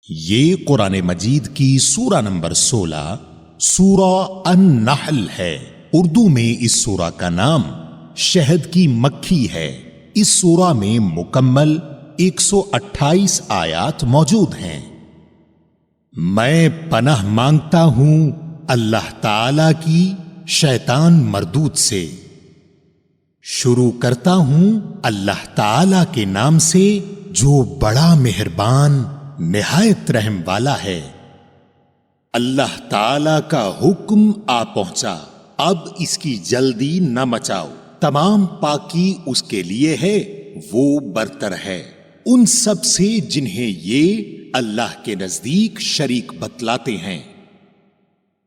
یہ قرآن مجید کی سورہ نمبر 16 سورہ النحل ہے۔ اردو میں اس سورہ کا نام شہد کی مکھی ہے۔ اس سورہ میں مکمل 128 آیات موجود ہیں۔ میں پناہ مانگتا ہوں اللہ تعالی کی شیطان مردود سے۔ شروع کرتا ہوں اللہ تعالی کے نام سے جو بڑا مہربان نہایت رحم والا ہے۔ اللہ تعالی کا حکم آ پہنچا، اب اس کی جلدی نہ مچاؤ۔ تمام پاکی اس کے لیے ہے، وہ برتر ہے ان سب سے جنہیں یہ اللہ کے نزدیک شریک بتلاتے ہیں۔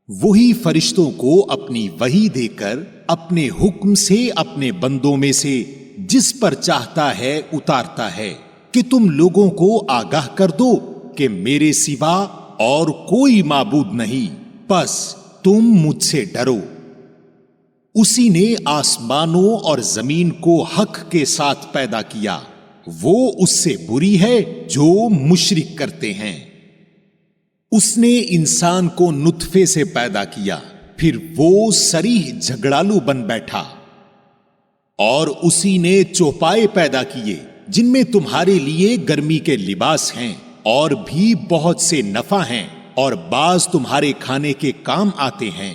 وہی فرشتوں کو اپنی وحی دے کر اپنے حکم سے اپنے بندوں میں سے جس پر چاہتا ہے اتارتا ہے کہ تم لوگوں کو آگاہ کر دو کہ میرے سوا اور کوئی معبود نہیں، پس تم مجھ سے ڈرو۔ اسی نے آسمانوں اور زمین کو حق کے ساتھ پیدا کیا، وہ اس سے بری ہے جو مشرک کرتے ہیں۔ اس نے انسان کو نطفے سے پیدا کیا، پھر وہ صریح جھگڑالو بن بیٹھا۔ اور اسی نے چوپائے پیدا کیے جن میں تمہارے لیے گرمی کے لباس ہیں اور بھی بہت سے نفع ہیں، اور بعض تمہارے کھانے کے کام آتے ہیں،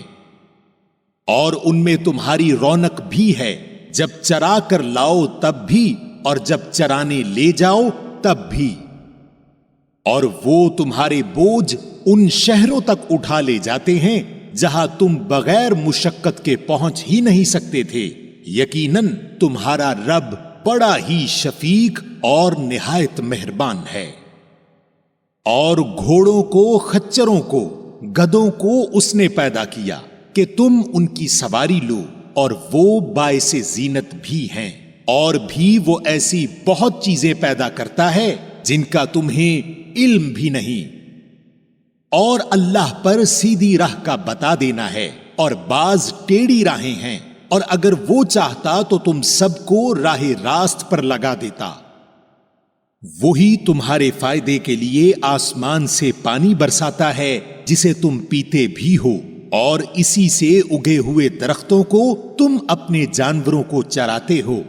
اور ان میں تمہاری رونق بھی ہے، جب چرا کر لاؤ تب بھی اور جب چرانے لے جاؤ تب بھی۔ اور وہ تمہارے بوجھ ان شہروں تک اٹھا لے جاتے ہیں جہاں تم بغیر مشقت کے پہنچ ہی نہیں سکتے تھے۔ یقیناً تمہارا رب بڑا ہی شفیق اور نہایت مہربان ہے۔ اور گھوڑوں کو، خچروں کو، گدوں کو اس نے پیدا کیا کہ تم ان کی سواری لو، اور وہ باعث زینت بھی ہیں۔ اور بھی وہ ایسی بہت چیزیں پیدا کرتا ہے جن کا تمہیں علم بھی نہیں۔ اور اللہ پر سیدھی راہ کا بتا دینا ہے، اور بعض ٹیڑھی راہیں ہیں، اور اگر وہ چاہتا تو تم سب کو راہ راست پر لگا دیتا۔ وہی تمہارے فائدے کے لیے آسمان سے پانی برساتا ہے جسے تم پیتے بھی ہو، اور اسی سے اگے ہوئے درختوں کو تم اپنے جانوروں کو چراتے ہو۔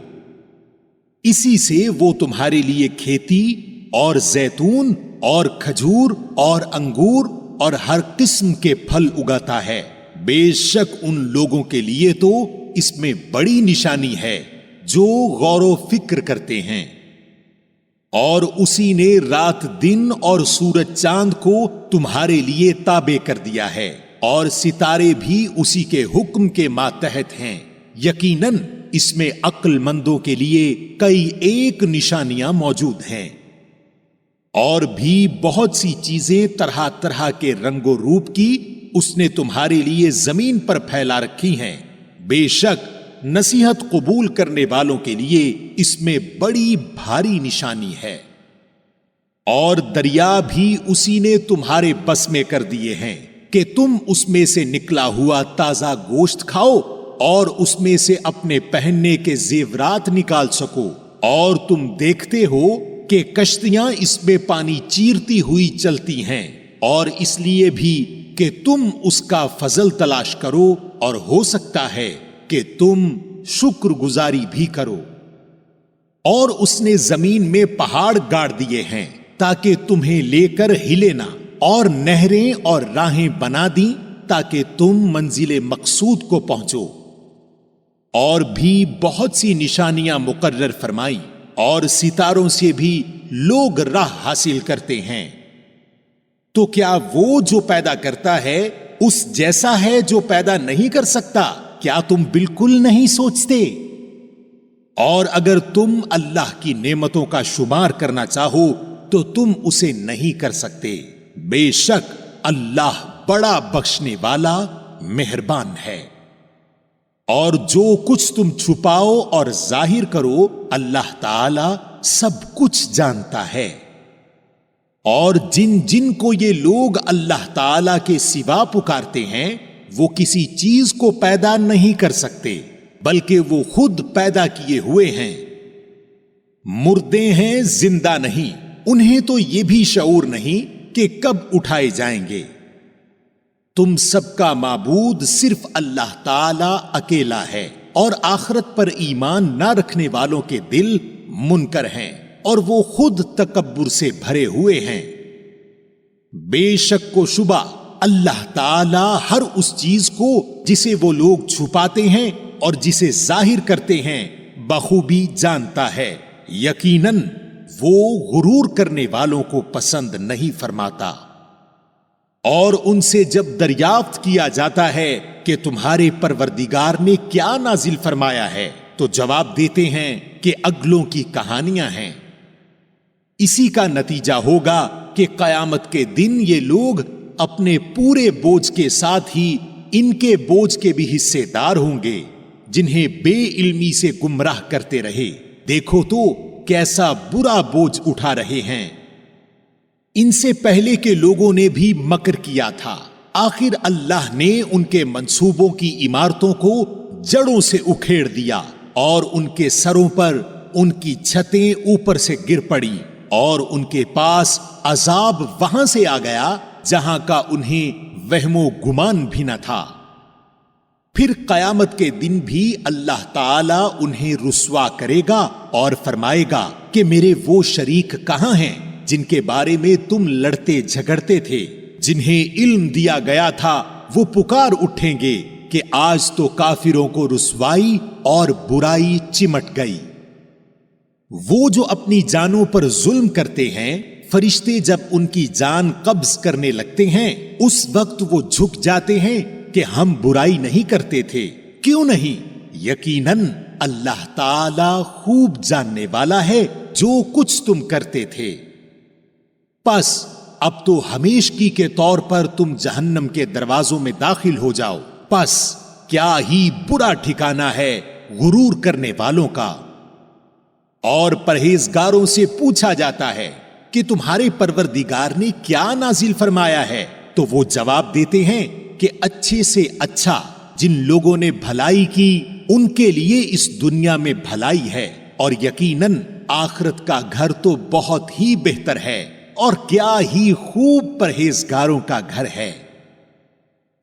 اسی سے وہ تمہارے لیے کھیتی اور زیتون اور کھجور اور انگور اور ہر قسم کے پھل اگاتا ہے۔ بے شک ان لوگوں کے لیے تو اس میں بڑی نشانی ہے جو غور و فکر کرتے ہیں۔ اور اسی نے رات دن اور سورج چاند کو تمہارے لیے تابع کر دیا ہے، اور ستارے بھی اسی کے حکم کے ماتحت ہیں۔ یقیناً اس میں عقل مندوں کے لیے کئی ایک نشانیاں موجود ہیں۔ اور بھی بہت سی چیزیں طرح طرح کے رنگ و روپ کی اس نے تمہارے لیے زمین پر پھیلا رکھی ہیں۔ بے شک نصیحت قبول کرنے والوں کے لیے اس میں بڑی بھاری نشانی ہے۔ اور دریا بھی اسی نے تمہارے بس میں کر دیے ہیں کہ تم اس میں سے نکلا ہوا تازہ گوشت کھاؤ، اور اس میں سے اپنے پہننے کے زیورات نکال سکو۔ اور تم دیکھتے ہو کہ کشتیاں اس میں پانی چیرتی ہوئی چلتی ہیں، اور اس لیے بھی کہ تم اس کا فضل تلاش کرو، اور ہو سکتا ہے کہ تم شکر گزاری بھی کرو۔ اور اس نے زمین میں پہاڑ گاڑ دیے ہیں تاکہ تمہیں لے کر ہلے نہ، اور نہریں اور راہیں بنا دیں تاکہ تم منزل مقصود کو پہنچو۔ اور بھی بہت سی نشانیاں مقرر فرمائی، اور ستاروں سے بھی لوگ راہ حاصل کرتے ہیں۔ تو کیا وہ جو پیدا کرتا ہے اس جیسا ہے جو پیدا نہیں کر سکتا؟ کیا تم بالکل نہیں سوچتے؟ اور اگر تم اللہ کی نعمتوں کا شمار کرنا چاہو تو تم اسے نہیں کر سکتے۔ بے شک اللہ بڑا بخشنے والا مہربان ہے۔ اور جو کچھ تم چھپاؤ اور ظاہر کرو اللہ تعالی سب کچھ جانتا ہے۔ اور جن جن کو یہ لوگ اللہ تعالی کے سوا پکارتے ہیں وہ کسی چیز کو پیدا نہیں کر سکتے، بلکہ وہ خود پیدا کیے ہوئے ہیں۔ مردے ہیں، زندہ نہیں، انہیں تو یہ بھی شعور نہیں کہ کب اٹھائے جائیں گے۔ تم سب کا معبود صرف اللہ تعالی اکیلا ہے، اور آخرت پر ایمان نہ رکھنے والوں کے دل منکر ہیں اور وہ خود تکبر سے بھرے ہوئے ہیں۔ بے شک و شبہ اللہ تعالی ہر اس چیز کو جسے وہ لوگ چھپاتے ہیں اور جسے ظاہر کرتے ہیں بخوبی جانتا ہے۔ یقیناً وہ غرور کرنے والوں کو پسند نہیں فرماتا۔ اور ان سے جب دریافت کیا جاتا ہے کہ تمہارے پروردگار نے کیا نازل فرمایا ہے تو جواب دیتے ہیں کہ اگلوں کی کہانیاں ہیں۔ اسی کا نتیجہ ہوگا کہ قیامت کے دن یہ لوگ اپنے پورے بوجھ کے ساتھ ہی ان کے بوجھ کے بھی حصے دار ہوں گے جنہیں بے علمی سے گمراہ کرتے رہے۔ دیکھو تو کیسا برا بوجھ اٹھا رہے ہیں۔ ان سے پہلے کے لوگوں نے بھی مکر کیا تھا، آخر اللہ نے ان کے منصوبوں کی عمارتوں کو جڑوں سے اکھیڑ دیا اور ان کے سروں پر ان کی چھتیں اوپر سے گر پڑی، اور ان کے پاس عذاب وہاں سے آ گیا جہاں کا انہیں وہم و گمان بھی نہ تھا۔ پھر قیامت کے دن بھی اللہ تعالی انہیں رسوا کرے گا اور فرمائے گا کہ میرے وہ شریک کہاں ہیں جن کے بارے میں تم لڑتے جھگڑتے تھے؟ جنہیں علم دیا گیا تھا وہ پکار اٹھیں گے کہ آج تو کافروں کو رسوائی اور برائی چمٹ گئی۔ وہ جو اپنی جانوں پر ظلم کرتے ہیں، فرشتے جب ان کی جان قبض کرنے لگتے ہیں اس وقت وہ جھک جاتے ہیں کہ ہم برائی نہیں کرتے تھے۔ کیوں نہیں؟ یقیناً اللہ تعالی خوب جاننے والا ہے جو کچھ تم کرتے تھے۔ پس اب تو ہمیشگی کے طور پر تم جہنم کے دروازوں میں داخل ہو جاؤ۔ پس کیا ہی برا ٹھکانہ ہے غرور کرنے والوں کا۔ اور پرہیزگاروں سے پوچھا جاتا ہے کہ تمہارے پروردگار نے کیا نازل فرمایا ہے، تو وہ جواب دیتے ہیں کہ اچھے سے اچھا جن لوگوں نے بھلائی کی ان کے لیے اس دنیا میں بھلائی ہے، اور یقیناً آخرت کا گھر تو بہت ہی بہتر ہے، اور کیا ہی خوب پرہیزگاروں کا گھر ہے۔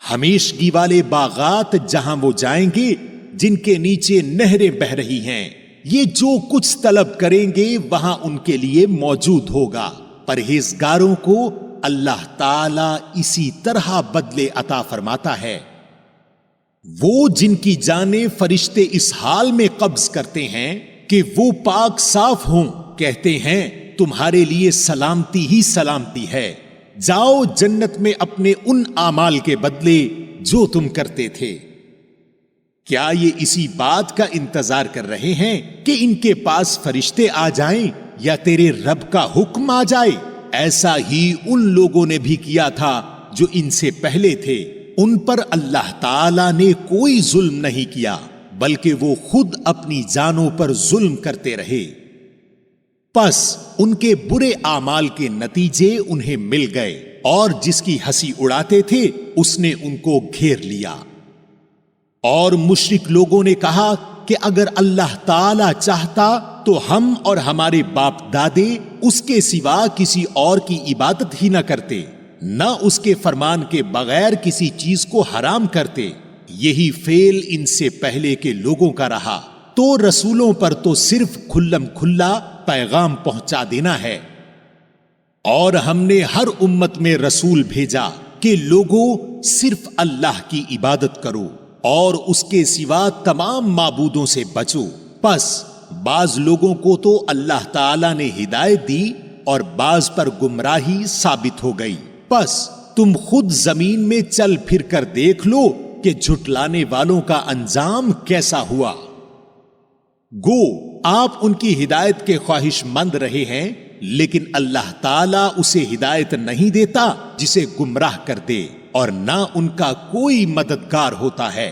ہمیشگی والے باغات جہاں وہ جائیں گے جن کے نیچے نہریں بہہ رہی ہیں، یہ جو کچھ طلب کریں گے وہاں ان کے لیے موجود ہوگا۔ پرہیزگاروں کو اللہ تعالی اسی طرح بدلے عطا فرماتا ہے۔ وہ جن کی جانیں فرشتے اس حال میں قبض کرتے ہیں کہ وہ پاک صاف ہوں، کہتے ہیں تمہارے لیے سلامتی ہی سلامتی ہے، جاؤ جنت میں اپنے ان اعمال کے بدلے جو تم کرتے تھے۔ کیا یہ اسی بات کا انتظار کر رہے ہیں کہ ان کے پاس فرشتے آ جائیں یا تیرے رب کا حکم آ جائے؟ ایسا ہی ان لوگوں نے بھی کیا تھا جو ان سے پہلے تھے، ان پر اللہ تعالی نے کوئی ظلم نہیں کیا بلکہ وہ خود اپنی جانوں پر ظلم کرتے رہے۔ پس ان کے برے اعمال کے نتیجے انہیں مل گئے، اور جس کی ہنسی اڑاتے تھے اس نے ان کو گھیر لیا۔ اور مشرک لوگوں نے کہا کہ اگر اللہ تعالی چاہتا تو ہم اور ہمارے باپ دادے اس کے سوا کسی اور کی عبادت ہی نہ کرتے، نہ اس کے فرمان کے بغیر کسی چیز کو حرام کرتے۔ یہی فعل ان سے پہلے کے لوگوں کا رہا، تو رسولوں پر تو صرف کھلم کھلا پیغام پہنچا دینا ہے۔ اور ہم نے ہر امت میں رسول بھیجا کہ لوگوں صرف اللہ کی عبادت کرو اور اس کے سوا تمام معبودوں سے بچو۔ پس بعض لوگوں کو تو اللہ تعالی نے ہدایت دی اور بعض پر گمراہی ثابت ہو گئی۔ پس تم خود زمین میں چل پھر کر دیکھ لو کہ جھٹلانے والوں کا انجام کیسا ہوا۔ گو آپ ان کی ہدایت کے خواہش مند رہے ہیں، لیکن اللہ تعالیٰ اسے ہدایت نہیں دیتا جسے گمراہ کر دے، اور نہ ان کا کوئی مددگار ہوتا ہے۔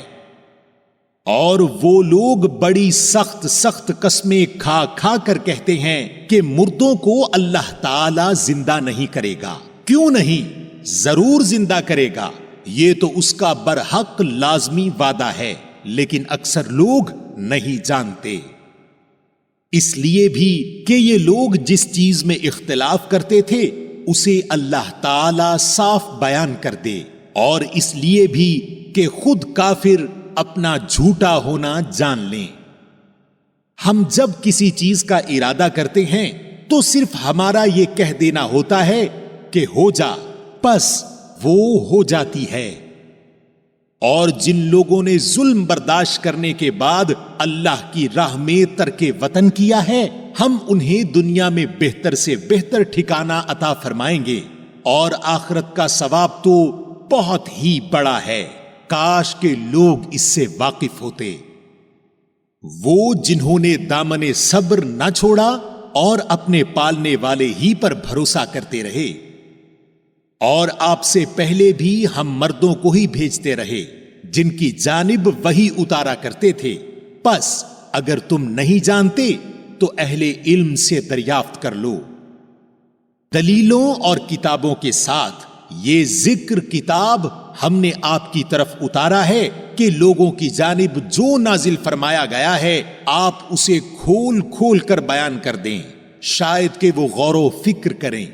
اور وہ لوگ بڑی سخت سخت قسمیں کھا کھا کر کہتے ہیں کہ مردوں کو اللہ تعالیٰ زندہ نہیں کرے گا۔ کیوں نہیں؟ ضرور زندہ کرے گا، یہ تو اس کا برحق لازمی وعدہ ہے، لیکن اکثر لوگ نہیں جانتے۔ اس لیے بھی کہ یہ لوگ جس چیز میں اختلاف کرتے تھے اسے اللہ تعالی صاف بیان کر دے، اور اس لیے بھی کہ خود کافر اپنا جھوٹا ہونا جان لیں۔ ہم جب کسی چیز کا ارادہ کرتے ہیں تو صرف ہمارا یہ کہہ دینا ہوتا ہے کہ ہو جا، بس وہ ہو جاتی ہے۔ اور جن لوگوں نے ظلم برداشت کرنے کے بعد اللہ کی راہ میں ترک وطن کیا ہے، ہم انہیں دنیا میں بہتر سے بہتر ٹھکانہ عطا فرمائیں گے، اور آخرت کا ثواب تو بہت ہی بڑا ہے۔ کاش کہ لوگ اس سے واقف ہوتے۔ وہ جنہوں نے دامن صبر نہ چھوڑا اور اپنے پالنے والے ہی پر بھروسہ کرتے رہے۔ اور آپ سے پہلے بھی ہم مردوں کو ہی بھیجتے رہے جن کی جانب وحی اتارا کرتے تھے، پس اگر تم نہیں جانتے تو اہل علم سے دریافت کر لو۔ دلیلوں اور کتابوں کے ساتھ یہ ذکر کتاب ہم نے آپ کی طرف اتارا ہے کہ لوگوں کی جانب جو نازل فرمایا گیا ہے آپ اسے کھول کھول کر بیان کر دیں، شاید کہ وہ غور و فکر کریں۔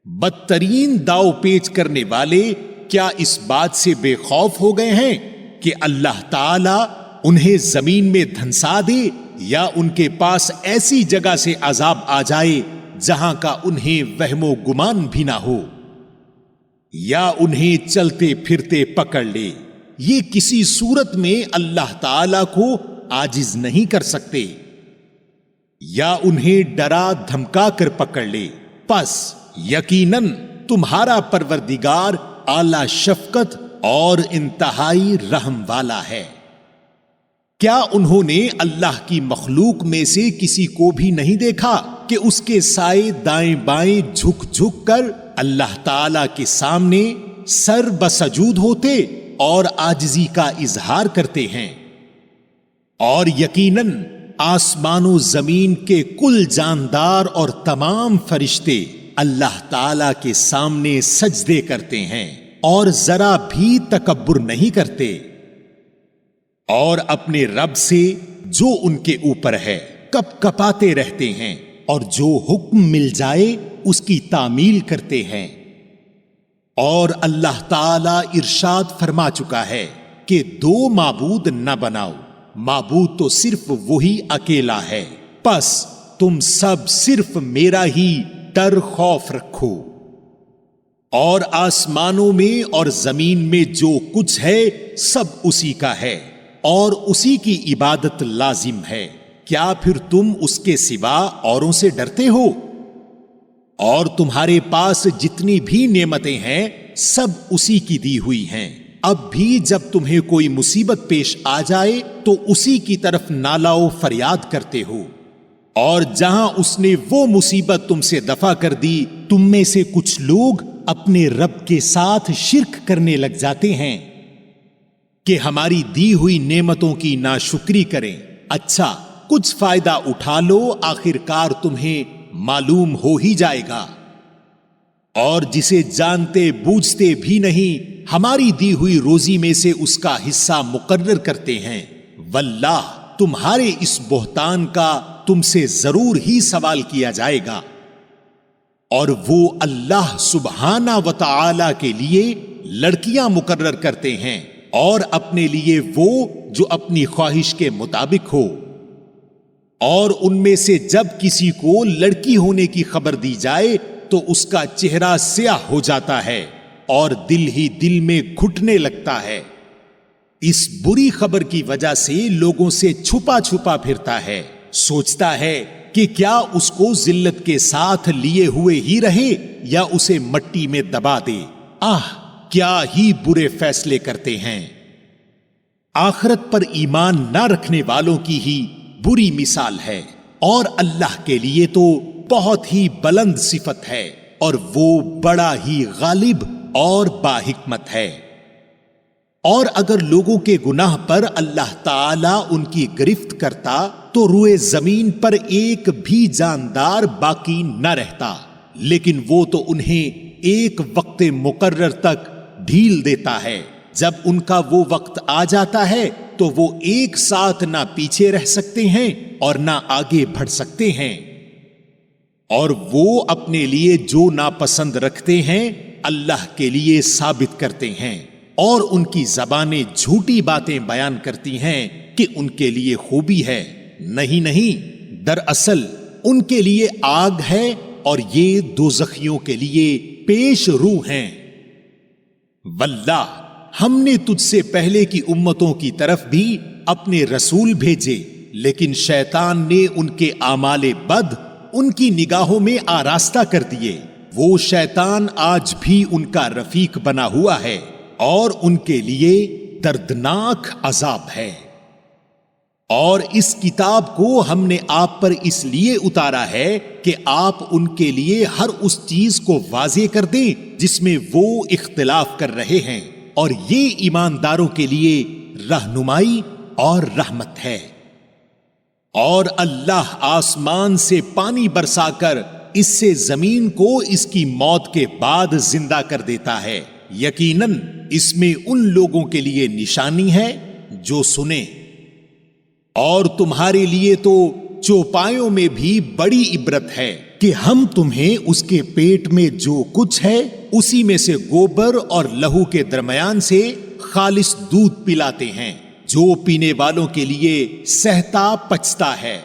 بدترین داؤ پیچ کرنے والے کیا اس بات سے بے خوف ہو گئے ہیں کہ اللہ تعالی انہیں زمین میں دھنسا دے، یا ان کے پاس ایسی جگہ سے عذاب آ جائے جہاں کا انہیں وہم و گمان بھی نہ ہو، یا انہیں چلتے پھرتے پکڑ لے؟ یہ کسی صورت میں اللہ تعالی کو عاجز نہیں کر سکتے، یا انہیں ڈرا دھمکا کر پکڑ لے۔ پس یقیناً تمہارا پروردگار اعلی شفقت اور انتہائی رحم والا ہے۔ کیا انہوں نے اللہ کی مخلوق میں سے کسی کو بھی نہیں دیکھا کہ اس کے سائے دائیں بائیں جھک جھک کر اللہ تعالی کے سامنے سر بسجود ہوتے اور عاجزی کا اظہار کرتے ہیں؟ اور یقیناً آسمان و زمین کے کل جاندار اور تمام فرشتے اللہ تعالی کے سامنے سجدے کرتے ہیں اور ذرا بھی تکبر نہیں کرتے، اور اپنے رب سے جو ان کے اوپر ہے کپ کپاتے رہتے ہیں، اور جو حکم مل جائے اس کی تعمیل کرتے ہیں۔ اور اللہ تعالی ارشاد فرما چکا ہے کہ دو معبود نہ بناؤ، معبود تو صرف وہی اکیلا ہے، پس تم سب صرف میرا ہی ڈر خوف رکھو۔ اور آسمانوں میں اور زمین میں جو کچھ ہے سب اسی کا ہے، اور اسی کی عبادت لازم ہے۔ کیا پھر تم اس کے سوا اوروں سے ڈرتے ہو؟ اور تمہارے پاس جتنی بھی نعمتیں ہیں سب اسی کی دی ہوئی ہیں۔ اب بھی جب تمہیں کوئی مصیبت پیش آ جائے تو اسی کی طرف نالہ و فریاد کرتے ہو، اور جہاں اس نے وہ مصیبت تم سے دفع کر دی، تم میں سے کچھ لوگ اپنے رب کے ساتھ شرک کرنے لگ جاتے ہیں کہ ہماری دی ہوئی نعمتوں کی ناشکری کریں۔ اچھا، کچھ فائدہ اٹھا لو، آخر کار تمہیں معلوم ہو ہی جائے گا۔ اور جسے جانتے بوجھتے بھی نہیں ہماری دی ہوئی روزی میں سے اس کا حصہ مقرر کرتے ہیں، واللہ تمہارے اس بہتان کا تم سے ضرور ہی سوال کیا جائے گا۔ اور وہ اللہ سبحانہ و تعالی کے لیے لڑکیاں مقرر کرتے ہیں، اور اپنے لیے وہ جو اپنی خواہش کے مطابق ہو۔ اور ان میں سے جب کسی کو لڑکی ہونے کی خبر دی جائے تو اس کا چہرہ سیاہ ہو جاتا ہے اور دل ہی دل میں گھٹنے لگتا ہے۔ اس بری خبر کی وجہ سے لوگوں سے چھپا چھپا پھرتا ہے، سوچتا ہے کہ کیا اس کو ذلت کے ساتھ لیے ہوئے ہی رہے یا اسے مٹی میں دبا دے۔ آہ، کیا ہی برے فیصلے کرتے ہیں۔ آخرت پر ایمان نہ رکھنے والوں کی ہی بری مثال ہے، اور اللہ کے لیے تو بہت ہی بلند صفت ہے، اور وہ بڑا ہی غالب اور باحکمت ہے۔ اور اگر لوگوں کے گناہ پر اللہ تعالی ان کی گرفت کرتا تو روئے زمین پر ایک بھی جاندار باقی نہ رہتا، لیکن وہ تو انہیں ایک وقت مقرر تک ڈھیل دیتا ہے۔ جب ان کا وہ وقت آ جاتا ہے تو وہ ایک ساتھ نہ پیچھے رہ سکتے ہیں اور نہ آگے بڑھ سکتے ہیں۔ اور وہ اپنے لیے جو ناپسند رکھتے ہیں اللہ کے لیے ثابت کرتے ہیں، اور ان کی زبانیں جھوٹی باتیں بیان کرتی ہیں کہ ان کے لیے خوبی ہے۔ نہیں، دراصل ان کے لیے آگ ہے اور یہ دوزخیوں کے لیے پیش رو ہیں۔ واللہ، ہم نے تجھ سے پہلے کی امتوں کی طرف بھی اپنے رسول بھیجے، لیکن شیطان نے ان کے اعمال بد ان کی نگاہوں میں آراستہ کر دیے۔ وہ شیطان آج بھی ان کا رفیق بنا ہوا ہے اور ان کے لیے دردناک عذاب ہے۔ اور اس کتاب کو ہم نے آپ پر اس لیے اتارا ہے کہ آپ ان کے لیے ہر اس چیز کو واضح کر دیں جس میں وہ اختلاف کر رہے ہیں، اور یہ ایمانداروں کے لیے رہنمائی اور رحمت ہے۔ اور اللہ آسمان سے پانی برسا کر اس سے زمین کو اس کی موت کے بعد زندہ کر دیتا ہے، یقیناً اس میں ان لوگوں کے لیے نشانی ہے جو سنیں۔ اور تمہارے لیے تو چوپایوں میں بھی بڑی عبرت ہے کہ ہم تمہیں اس کے پیٹ میں جو کچھ ہے اسی میں سے گوبر اور لہو کے درمیان سے خالص دودھ پلاتے ہیں، جو پینے والوں کے لیے سہتا پچتا ہے۔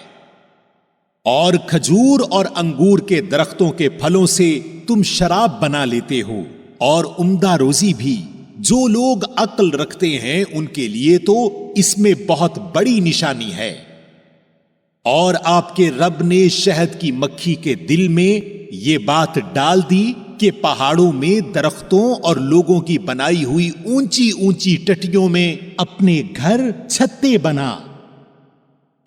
اور کھجور اور انگور کے درختوں کے پھلوں سے تم شراب بنا لیتے ہو، اور عمدہ روزی بھی۔ جو لوگ عقل رکھتے ہیں ان کے لیے تو اس میں بہت بڑی نشانی ہے۔ اور آپ کے رب نے شہد کی مکھی کے دل میں یہ بات ڈال دی کہ پہاڑوں میں درختوں اور لوگوں کی بنائی ہوئی اونچی اونچی ٹٹیوں میں اپنے گھر چھتے بنا،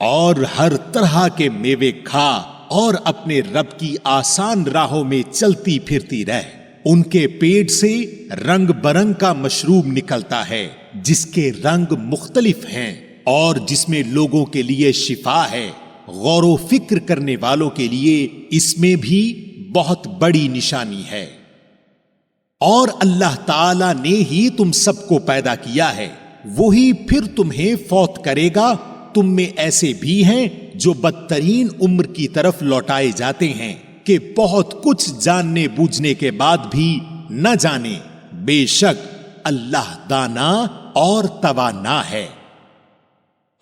اور ہر طرح کے میوے کھا اور اپنے رب کی آسان راہوں میں چلتی پھرتی رہ۔ ان کے پیٹ سے رنگ برنگ کا مشروب نکلتا ہے جس کے رنگ مختلف ہیں، اور جس میں لوگوں کے لیے شفا ہے۔ غور و فکر کرنے والوں کے لیے اس میں بھی بہت بڑی نشانی ہے۔ اور اللہ تعالی نے ہی تم سب کو پیدا کیا ہے، وہی پھر تمہیں فوت کرے گا۔ تم میں ایسے بھی ہیں جو بدترین عمر کی طرف لوٹائے جاتے ہیں کہ بہت کچھ جاننے بوجھنے کے بعد بھی نہ جانے۔ بے شک اللہ دانا اور توانا ہے۔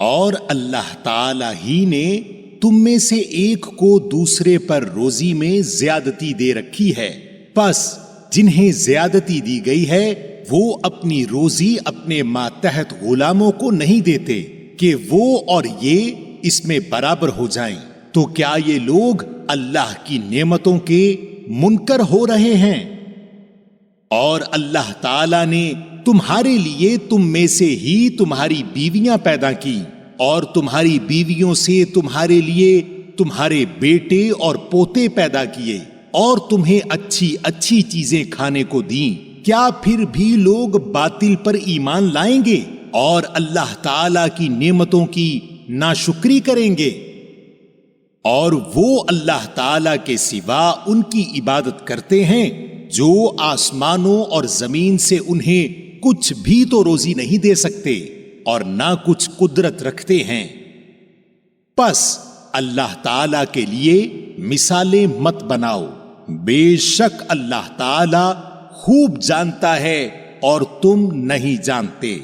اور اللہ تعالی ہی نے تم میں سے ایک کو دوسرے پر روزی میں زیادتی دے رکھی ہے، پس جنہیں زیادتی دی گئی ہے وہ اپنی روزی اپنے ماتحت غلاموں کو نہیں دیتے کہ وہ اور یہ اس میں برابر ہو جائیں۔ تو کیا یہ لوگ اللہ کی نعمتوں کے منکر ہو رہے ہیں؟ اور اللہ تعالی نے تمہارے لیے تم میں سے ہی تمہاری بیویاں پیدا کی، اور تمہاری بیویوں سے تمہارے لیے تمہارے بیٹے اور پوتے پیدا کیے، اور تمہیں اچھی اچھی چیزیں کھانے کو دیں۔ کیا پھر بھی لوگ باطل پر ایمان لائیں گے اور اللہ تعالی کی نعمتوں کی ناشکری کریں گے؟ اور وہ اللہ تعالی کے سوا ان کی عبادت کرتے ہیں جو آسمانوں اور زمین سے انہیں کچھ بھی تو روزی نہیں دے سکتے اور نہ کچھ قدرت رکھتے ہیں۔ پس اللہ تعالی کے لیے مثالیں مت بناؤ، بے شک اللہ تعالی خوب جانتا ہے اور تم نہیں جانتے۔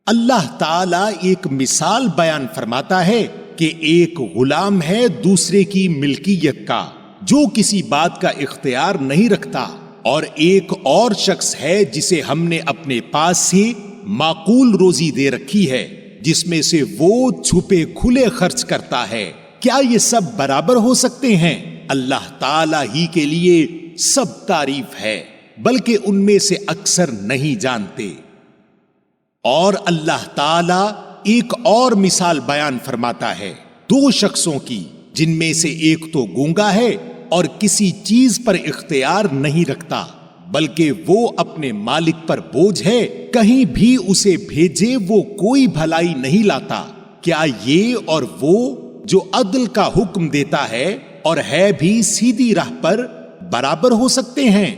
اللہ تعالی ایک مثال بیان فرماتا ہے کہ ایک غلام ہے دوسرے کی ملکیت کا جو کسی بات کا اختیار نہیں رکھتا، اور ایک اور شخص ہے جسے ہم نے اپنے پاس سے معقول روزی دے رکھی ہے، جس میں سے وہ چھپے کھلے خرچ کرتا ہے۔ کیا یہ سب برابر ہو سکتے ہیں؟ اللہ تعالی ہی کے لیے سب تعریف ہے، بلکہ ان میں سے اکثر نہیں جانتے۔ اور اللہ تعالی ایک اور مثال بیان فرماتا ہے دو شخصوں کی، جن میں سے ایک تو گونگا ہے اور کسی چیز پر اختیار نہیں رکھتا، بلکہ وہ اپنے مالک پر بوجھ ہے، کہیں بھی اسے بھیجے وہ کوئی بھلائی نہیں لاتا۔ کیا یہ اور وہ جو عدل کا حکم دیتا ہے اور ہے بھی سیدھی راہ پر برابر ہو سکتے ہیں؟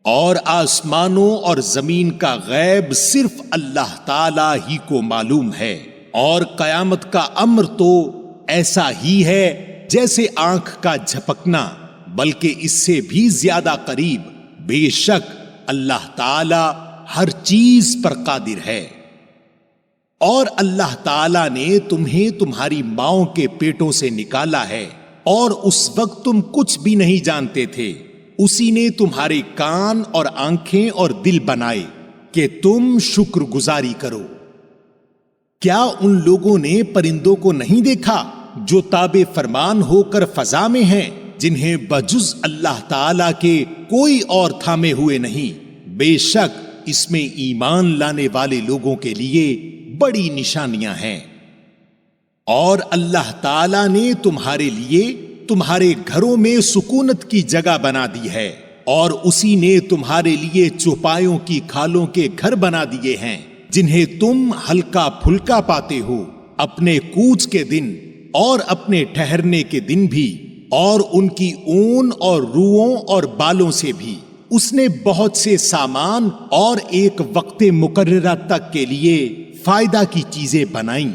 اور آسمانوں اور زمین کا غیب صرف اللہ تعالی ہی کو معلوم ہے، اور قیامت کا امر تو ایسا ہی ہے جیسے آنکھ کا جھپکنا، بلکہ اس سے بھی زیادہ قریب۔ بے شک اللہ تعالی ہر چیز پر قادر ہے۔ اور اللہ تعالی نے تمہیں تمہاری ماؤں کے پیٹوں سے نکالا ہے، اور اس وقت تم کچھ بھی نہیں جانتے تھے۔ اسی نے تمہارے کان اور آنکھیں اور دل بنائے کہ تم شکر گزاری کرو۔ کیا ان لوگوں نے پرندوں کو نہیں دیکھا جو تابع فرمان ہو کر فضا میں ہیں، جنہیں بجز اللہ تعالی کے کوئی اور تھامے ہوئے نہیں؟ بے شک اس میں ایمان لانے والے لوگوں کے لیے بڑی نشانیاں ہیں۔ اور اللہ تعالی نے تمہارے لیے تمہارے گھروں میں سکونت کی جگہ بنا دی ہے، اور اسی نے تمہارے لیے چوپایوں کی کھالوں کے گھر بنا دیے ہیں، جنہیں تم ہلکا پھلکا پاتے ہو اپنے کوچ کے دن اور اپنے ٹھہرنے کے دن بھی، اور ان کی اون اور روؤں اور بالوں سے بھی۔ اس نے بہت سے سامان اور ایک وقت مقررہ تک کے لیے فائدہ کی چیزیں بنائیں۔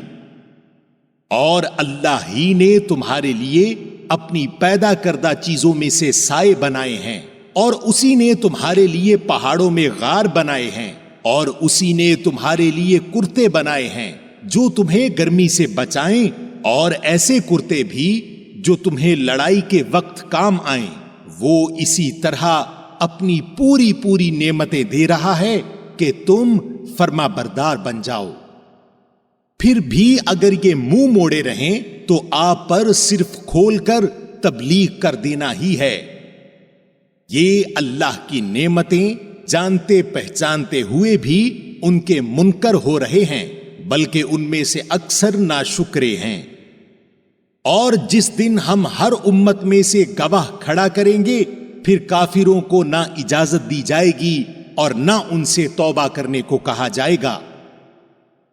اور اللہ ہی نے تمہارے لیے اپنی پیدا کردہ چیزوں میں سے سائے بنائے ہیں، اور اسی نے تمہارے لیے پہاڑوں میں غار بنائے ہیں، اور اسی نے تمہارے لیے کرتے بنائے ہیں جو تمہیں گرمی سے بچائیں، اور ایسے کرتے بھی جو تمہیں لڑائی کے وقت کام آئیں۔ وہ اسی طرح اپنی پوری پوری نعمتیں دے رہا ہے کہ تم فرما بردار بن جاؤ۔ پھر بھی اگر یہ منہ موڑے رہیں تو آپ پر صرف کھول کر تبلیغ کر دینا ہی ہے۔ یہ اللہ کی نعمتیں جانتے پہچانتے ہوئے بھی ان کے منکر ہو رہے ہیں، بلکہ ان میں سے اکثر ناشکرے ہیں۔ اور جس دن ہم ہر امت میں سے گواہ کھڑا کریں گے، پھر کافروں کو نہ اجازت دی جائے گی اور نہ ان سے توبہ کرنے کو کہا جائے گا۔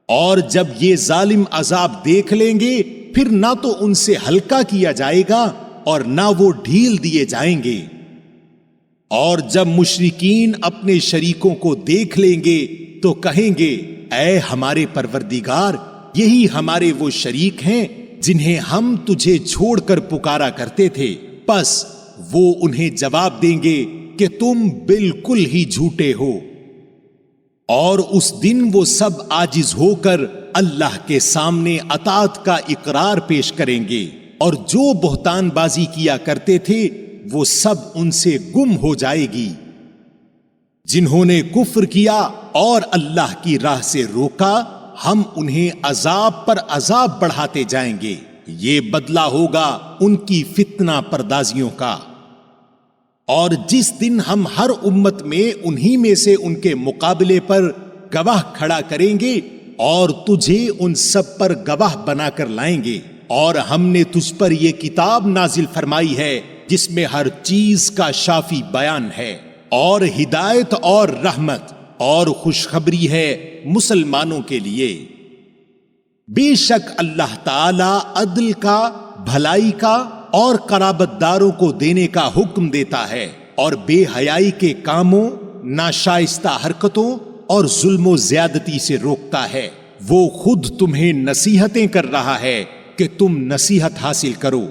اور جب یہ ظالم عذاب دیکھ لیں گے، پھر نہ تو ان سے ہلکا کیا جائے گا اور نہ وہ ڈھیل دیے جائیں گے۔ اور جب مشرکین اپنے شریکوں کو دیکھ لیں گے تو کہیں گے، اے ہمارے پروردگار، یہی ہمارے وہ شریک ہیں جنہیں ہم تجھے چھوڑ کر پکارا کرتے تھے۔ پس وہ انہیں جواب دیں گے کہ تم بالکل ہی جھوٹے ہو۔ اور اس دن وہ سب عاجز ہو کر اللہ کے سامنے اطاعت کا اقرار پیش کریں گے، اور جو بہتان بازی کیا کرتے تھے وہ سب ان سے گم ہو جائے گی۔ جنہوں نے کفر کیا اور اللہ کی راہ سے روکا، ہم انہیں عذاب پر عذاب بڑھاتے جائیں گے۔ یہ بدلہ ہوگا ان کی فتنہ پردازیوں کا۔ اور جس دن ہم ہر امت میں انہی میں سے ان کے مقابلے پر گواہ کھڑا کریں گے، اور تجھے ان سب پر گواہ بنا کر لائیں گے۔ اور ہم نے تجھ پر یہ کتاب نازل فرمائی ہے جس میں ہر چیز کا شافی بیان ہے، اور ہدایت اور رحمت اور خوشخبری ہے مسلمانوں کے لیے۔ بے شک اللہ تعالی عدل کا، بھلائی کا اور قرابت داروں کو دینے کا حکم دیتا ہے، اور بے حیائی کے کاموں، ناشائستہ حرکتوں اور ظلم و زیادتی سے روکتا ہے۔ وہ خود تمہیں نصیحتیں کر رہا ہے کہ تم نصیحت حاصل کرو،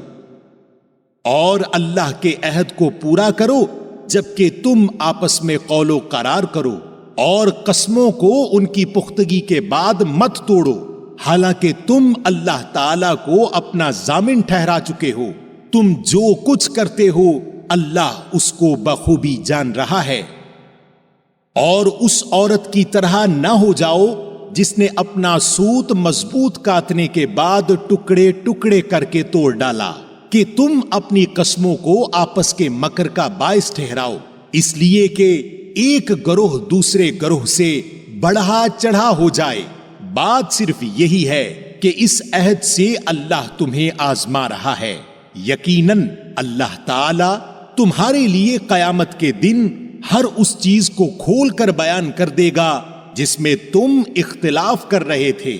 اور اللہ کے عہد کو پورا کرو جبکہ تم آپس میں قول و قرار کرو، اور قسموں کو ان کی پختگی کے بعد مت توڑو، حالانکہ تم اللہ تعالی کو اپنا ضامن ٹھہرا چکے ہو۔ تم جو کچھ کرتے ہو اللہ اس کو بخوبی جان رہا ہے۔ اور اس عورت کی طرح نہ ہو جاؤ جس نے اپنا سوت مضبوط کاتنے کے بعد ٹکڑے ٹکڑے کر کے توڑ ڈالا، کہ تم اپنی قسموں کو آپس کے مکر کا باعث ٹھہراؤ، اس لیے کہ ایک گروہ دوسرے گروہ سے بڑھا چڑھا ہو جائے۔ بات صرف یہی ہے کہ اس عہد سے اللہ تمہیں آزما رہا ہے۔ یقیناً اللہ تعالی تمہارے لیے قیامت کے دن ہر اس چیز کو کھول کر بیان کر دے گا جس میں تم اختلاف کر رہے تھے۔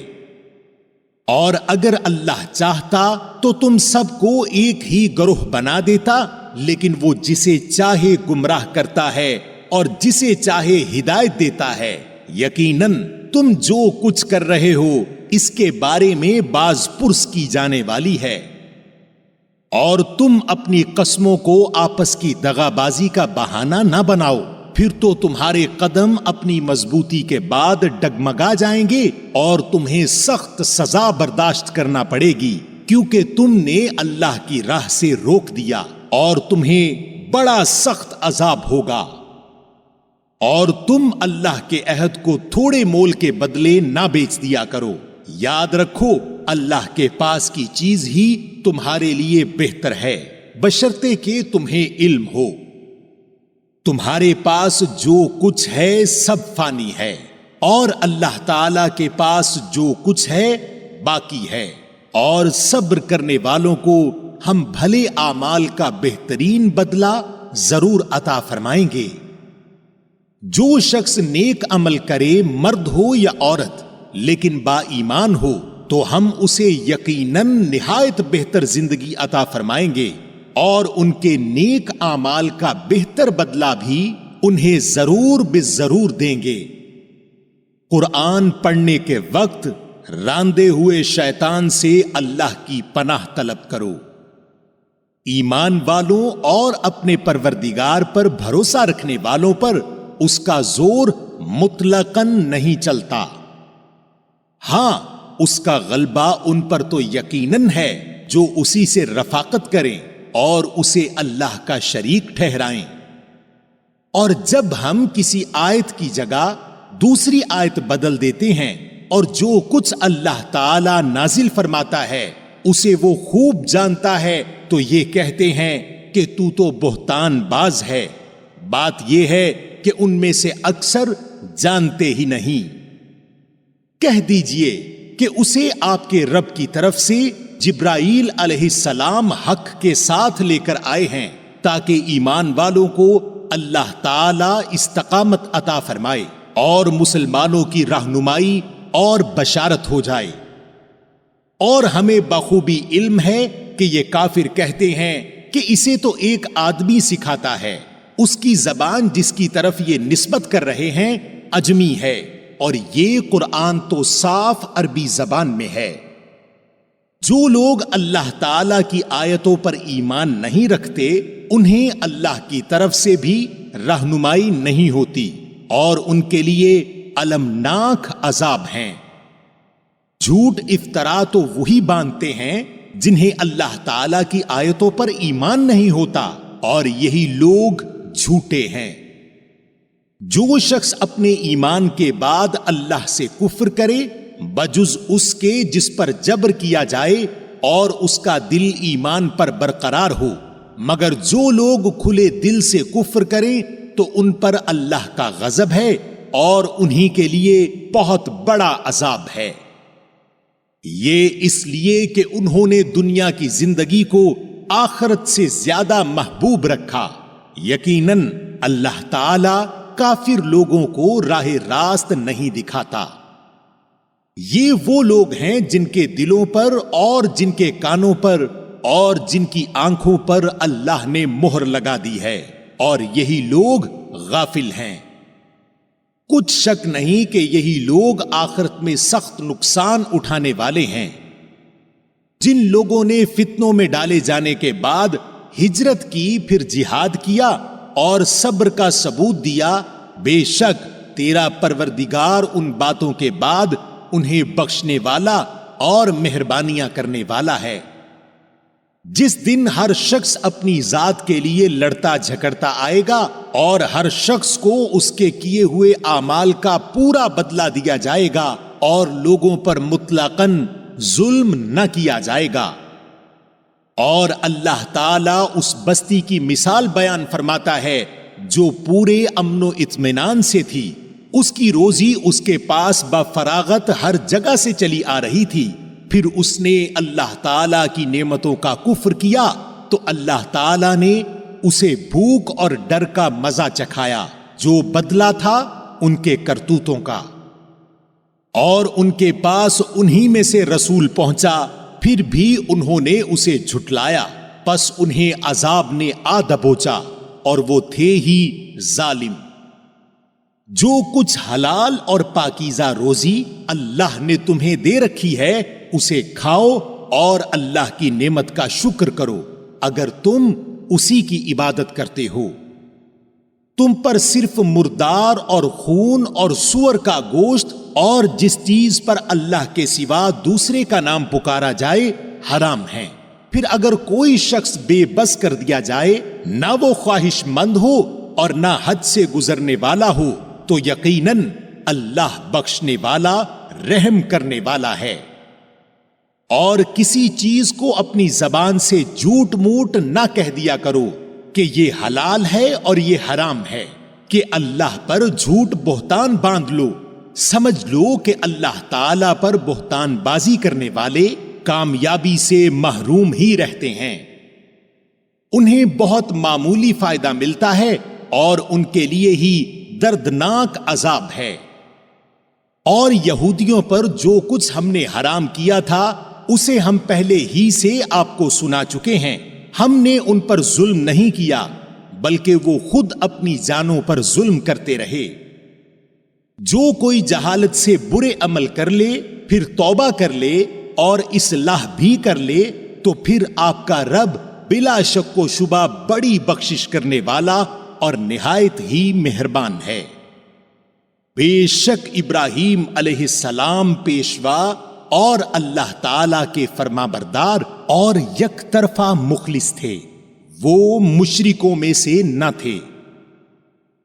اور اگر اللہ چاہتا تو تم سب کو ایک ہی گروہ بنا دیتا، لیکن وہ جسے چاہے گمراہ کرتا ہے اور جسے چاہے ہدایت دیتا ہے۔ یقیناً تم جو کچھ کر رہے ہو اس کے بارے میں باز پرس کی جانے والی ہے۔ اور تم اپنی قسموں کو آپس کی دغابازی کا بہانہ نہ بناؤ، پھر تو تمہارے قدم اپنی مضبوطی کے بعد ڈگمگا جائیں گے اور تمہیں سخت سزا برداشت کرنا پڑے گی، کیونکہ تم نے اللہ کی راہ سے روک دیا اور تمہیں بڑا سخت عذاب ہوگا۔ اور تم اللہ کے عہد کو تھوڑے مول کے بدلے نہ بیچ دیا کرو، یاد رکھو اللہ کے پاس کی چیز ہی تمہارے لیے بہتر ہے، بشرطے کہ تمہیں علم ہو۔ تمہارے پاس جو کچھ ہے سب فانی ہے، اور اللہ تعالی کے پاس جو کچھ ہے باقی ہے، اور صبر کرنے والوں کو ہم بھلے اعمال کا بہترین بدلہ ضرور عطا فرمائیں گے۔ جو شخص نیک عمل کرے، مرد ہو یا عورت، لیکن با ایمان ہو، تو ہم اسے یقیناً نہایت بہتر زندگی عطا فرمائیں گے، اور ان کے نیک اعمال کا بہتر بدلہ بھی انہیں ضرور بالضرور دیں گے۔ قرآن پڑھنے کے وقت راندے ہوئے شیطان سے اللہ کی پناہ طلب کرو۔ ایمان والوں اور اپنے پروردگار پر بھروسہ رکھنے والوں پر اس کا زور مطلقاً نہیں چلتا، ہاں اس کا غلبہ ان پر تو یقیناً ہے جو اسی سے رفاقت کریں اور اسے اللہ کا شریک ٹھہرائیں۔ اور جب ہم کسی آیت کی جگہ دوسری آیت بدل دیتے ہیں اور جو کچھ اللہ تعالی نازل فرماتا ہے اسے وہ خوب جانتا ہے، تو یہ کہتے ہیں کہ تو بہتان باز ہے۔ بات یہ ہے کہ ان میں سے اکثر جانتے ہی نہیں۔ کہہ دیجئے کہ اسے آپ کے رب کی طرف سے جبرائیل علیہ السلام حق کے ساتھ لے کر آئے ہیں، تاکہ ایمان والوں کو اللہ تعالی استقامت عطا فرمائے اور مسلمانوں کی رہنمائی اور بشارت ہو جائے۔ اور ہمیں بخوبی علم ہے کہ یہ کافر کہتے ہیں کہ اسے تو ایک آدمی سکھاتا ہے، اس کی زبان جس کی طرف یہ نسبت کر رہے ہیں عجمی ہے، اور یہ قرآن تو صاف عربی زبان میں ہے۔ جو لوگ اللہ تعالی کی آیتوں پر ایمان نہیں رکھتے انہیں اللہ کی طرف سے بھی رہنمائی نہیں ہوتی، اور ان کے لیے المناک عذاب ہیں۔ جھوٹ افطرا تو وہی باندھتے ہیں جنہیں اللہ تعالی کی آیتوں پر ایمان نہیں ہوتا، اور یہی لوگ جھوٹے ہیں۔ جو شخص اپنے ایمان کے بعد اللہ سے کفر کرے بجز اس کے جس پر جبر کیا جائے اور اس کا دل ایمان پر برقرار ہو، مگر جو لوگ کھلے دل سے کفر کریں تو ان پر اللہ کا غضب ہے اور انہی کے لیے بہت بڑا عذاب ہے۔ یہ اس لیے کہ انہوں نے دنیا کی زندگی کو آخرت سے زیادہ محبوب رکھا۔ یقیناً اللہ تعالی کافر لوگوں کو راہ راست نہیں دکھاتا۔ یہ وہ لوگ ہیں جن کے دلوں پر اور جن کے کانوں پر اور جن کی آنکھوں پر اللہ نے مہر لگا دی ہے، اور یہی لوگ غافل ہیں۔ کچھ شک نہیں کہ یہی لوگ آخرت میں سخت نقصان اٹھانے والے ہیں۔ جن لوگوں نے فتنوں میں ڈالے جانے کے بعد ہجرت کی، پھر جہاد کیا اور صبر کا ثبوت دیا، بے شک تیرا پروردگار ان باتوں کے بعد انہیں بخشنے والا اور مہربانیاں کرنے والا ہے۔ جس دن ہر شخص اپنی ذات کے لیے لڑتا جھگڑتا آئے گا اور ہر شخص کو اس کے کیے ہوئے اعمال کا پورا بدلہ دیا جائے گا، اور لوگوں پر مطلقاً ظلم نہ کیا جائے گا۔ اور اللہ تعالی اس بستی کی مثال بیان فرماتا ہے جو پورے امن و اطمینان سے تھی، اس کی روزی اس کے پاس بفراغت ہر جگہ سے چلی آ رہی تھی، پھر اس نے اللہ تعالی کی نعمتوں کا کفر کیا تو اللہ تعالی نے اسے بھوک اور ڈر کا مزہ چکھایا، جو بدلہ تھا ان کے کرتوتوں کا۔ اور ان کے پاس انہی میں سے رسول پہنچا، پھر بھی انہوں نے اسے جھٹلایا، پس انہیں عذاب نے آ دبوچا، اور وہ تھے ہی ظالم۔ جو کچھ حلال اور پاکیزہ روزی اللہ نے تمہیں دے رکھی ہے اسے کھاؤ اور اللہ کی نعمت کا شکر کرو، اگر تم اسی کی عبادت کرتے ہو۔ تم پر صرف مردار اور خون اور سور کا گوشت اور جس چیز پر اللہ کے سوا دوسرے کا نام پکارا جائے حرام ہیں۔ پھر اگر کوئی شخص بے بس کر دیا جائے، نہ وہ خواہش مند ہو اور نہ حد سے گزرنے والا ہو، تو یقیناً اللہ بخشنے والا رحم کرنے والا ہے۔ اور کسی چیز کو اپنی زبان سے جھوٹ موٹ نہ کہہ دیا کرو کہ یہ حلال ہے اور یہ حرام ہے، کہ اللہ پر جھوٹ بہتان باندھ لو۔ سمجھ لو کہ اللہ تعالی پر بہتان بازی کرنے والے کامیابی سے محروم ہی رہتے ہیں۔ انہیں بہت معمولی فائدہ ملتا ہے اور ان کے لیے ہی دردناک عذاب ہے۔ اور یہودیوں پر جو کچھ ہم نے حرام کیا تھا اسے ہم پہلے ہی سے آپ کو سنا چکے ہیں۔ ہم نے ان پر ظلم نہیں کیا بلکہ وہ خود اپنی جانوں پر ظلم کرتے رہے۔ جو کوئی جہالت سے برے عمل کر لے پھر توبہ کر لے اور اصلاح بھی کر لے تو پھر آپ کا رب بلا شک و شبہ بڑی بخشش کرنے والا اور نہایت ہی مہربان ہے۔ بے شک ابراہیم علیہ السلام پیشوا اور اللہ تعالی کے فرما بردار اور یک طرفہ مخلص تھے، وہ مشرکوں میں سے نہ تھے۔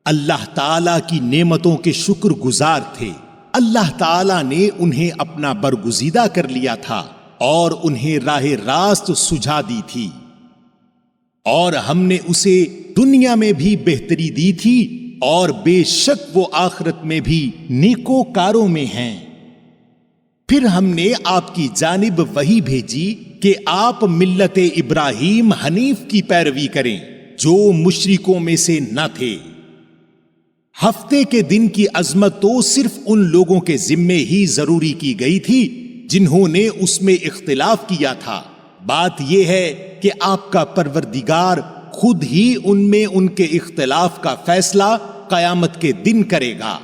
اللہ تعالی کی نعمتوں کے شکر گزار تھے۔ اللہ تعالی نے انہیں اپنا برگزیدہ کر لیا تھا اور انہیں راہ راست سجھا دی تھی، اور ہم نے اسے دنیا میں بھی بہتری دی تھی اور بے شک وہ آخرت میں بھی نیکوکاروں میں ہیں۔ پھر ہم نے آپ کی جانب وحی بھیجی کہ آپ ملت ابراہیم حنیف کی پیروی کریں جو مشرکوں میں سے نہ تھے۔ ہفتے کے دن کی عظمت تو صرف ان لوگوں کے ذمے ہی ضروری کی گئی تھی جنہوں نے اس میں اختلاف کیا تھا۔ بات یہ ہے کہ آپ کا پروردگار خود ہی ان میں ان کے اختلاف کا فیصلہ قیامت کے دن کرے گا۔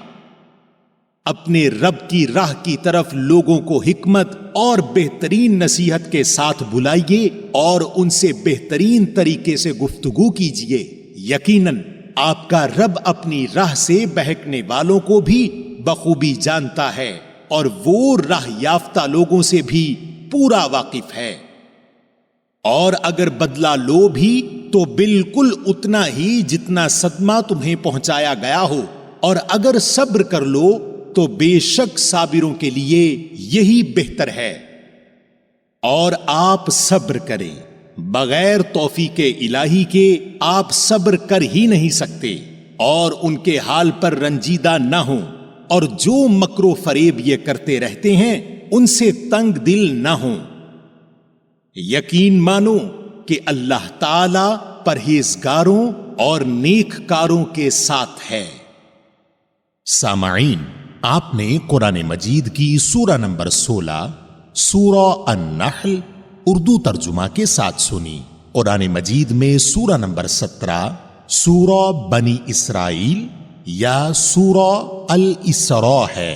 اپنے رب کی راہ کی طرف لوگوں کو حکمت اور بہترین نصیحت کے ساتھ بلائیے اور ان سے بہترین طریقے سے گفتگو کیجیے۔ یقیناً آپ کا رب اپنی راہ سے بہکنے والوں کو بھی بخوبی جانتا ہے اور وہ راہ یافتہ لوگوں سے بھی پورا واقف ہے۔ اور اگر بدلہ لو بھی تو بالکل اتنا ہی جتنا صدمہ تمہیں پہنچایا گیا ہو، اور اگر صبر کر لو تو بے شک صابروں کے لیے یہی بہتر ہے۔ اور آپ صبر کریں، بغیر توفیق الہی کے آپ صبر کر ہی نہیں سکتے، اور ان کے حال پر رنجیدہ نہ ہوں، اور جو مکر و فریب یہ کرتے رہتے ہیں ان سے تنگ دل نہ ہوں۔ یقین مانو کہ اللہ تعالی پرہیزگاروں اور نیک کاروں کے ساتھ ہے۔ سامعین، آپ نے قرآن مجید کی سورہ نمبر 16 سورہ النحل اردو ترجمہ کے ساتھ سنی۔ قرآن مجید میں سورہ نمبر 17 سورہ بنی اسرائیل یا سورہ الاسراء ہے۔